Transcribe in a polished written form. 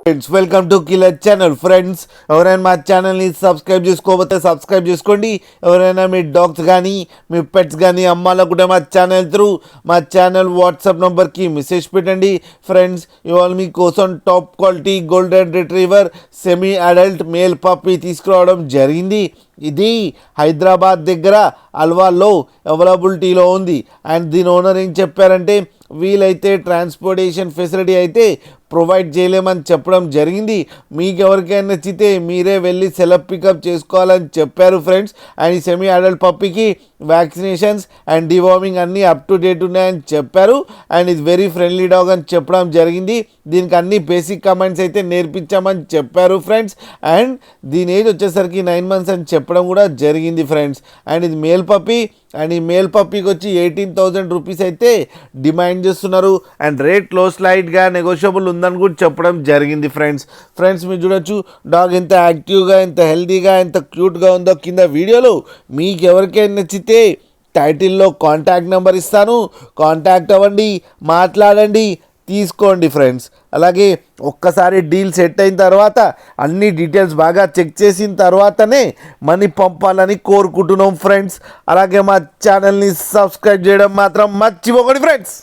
Friends welcome to killer channel. Friends ఎవరైనా మా ఛానల్ని సబ్స్క్రైబ్ చేసుకోకపోతే సబ్స్క్రైబ్ చేసుకోండి. ఎవరైనా మీ డాగ్స్ కానీ మీ పెట్స్ కానీ అమ్మాలకు కూడా మా ఛానల్ వాట్సాప్ నెంబర్కి మెసేజ్ పెట్టండి. ఫ్రెండ్స్ ఇవాళ మీకోసం top quality golden retriever semi adult male puppy తీసుకురావడం జరిగింది. ఇది హైదరాబాద్ దగ్గర అల్వాల్లో అవైలబిలిటీలో ఉంది. అండ్ దీని ఓనర్ ఏం చెప్పారంటే వీలైతే ట్రాన్స్పోర్టేషన్ ఫెసిలిటీ అయితే ప్రొవైడ్ చేయలేమని చెప్పడం జరిగింది. మీకు ఎవరికైనా నచ్చితే మీరే వెళ్ళి సెలెక్ట్ పికప్ చేసుకోవాలని చెప్పారు. ఫ్రెండ్స్ అండ్ ఈ సెమీ అడల్ట్ పప్పీకి వ్యాక్సినేషన్స్ అండ్ డివార్మింగ్ అన్నీ అప్ టు డేట్ ఉన్నాయని చెప్పారు. అండ్ ఇది వెరీ ఫ్రెండ్లీ డాగ్ అని చెప్పడం జరిగింది. దీనికి అన్ని బేసిక్ కమెంట్స్ అయితే నేర్పించామని చెప్పారు. ఫ్రెండ్స్ అండ్ దీని ఏజ్ వచ్చేసరికి 9 months అని చెప్పడం కూడా జరిగింది. ఫ్రెండ్స్ అండ్ ఇది మేల్ పప్పీ అండ్ ఈ మేల్ పప్పీకి వచ్చి 18,000 రూపీస్ అయితే డిమాండ్ చేస్తున్నారు. అండ్ రేట్లో స్లైట్గా నెగోషియబుల్ ఉందని కూడా చెప్పడం జరిగింది. ఫ్రెండ్స్ మీరు చూడొచ్చు డాగ్ ఎంత యాక్టివ్గా, ఎంత హెల్తీగా, ఎంత క్యూట్గా ఉందో కింద వీడియోలో. మీకు ఎవరికైనా నచ్చితే టైటిల్లో కాంటాక్ట్ నెంబర్ ఇస్తాను, కాంటాక్ట్ అవ్వండి, మాట్లాడండి, తీసుకోండి. ఫ్రెండ్స్ అలాగే ఒక్కసారి డీల్ సెట్ అయిన తర్వాత అన్ని డీటెయిల్స్ బాగా చెక్ చేసిన తర్వాతనే మనీ పంపాలని కోరుకుంటున్నాం. ఫ్రెండ్స్ అలాగే మా ఛానల్ని సబ్స్క్రైబ్ చేయడం మాత్రం మర్చిపోకండి. ఫ్రెండ్స్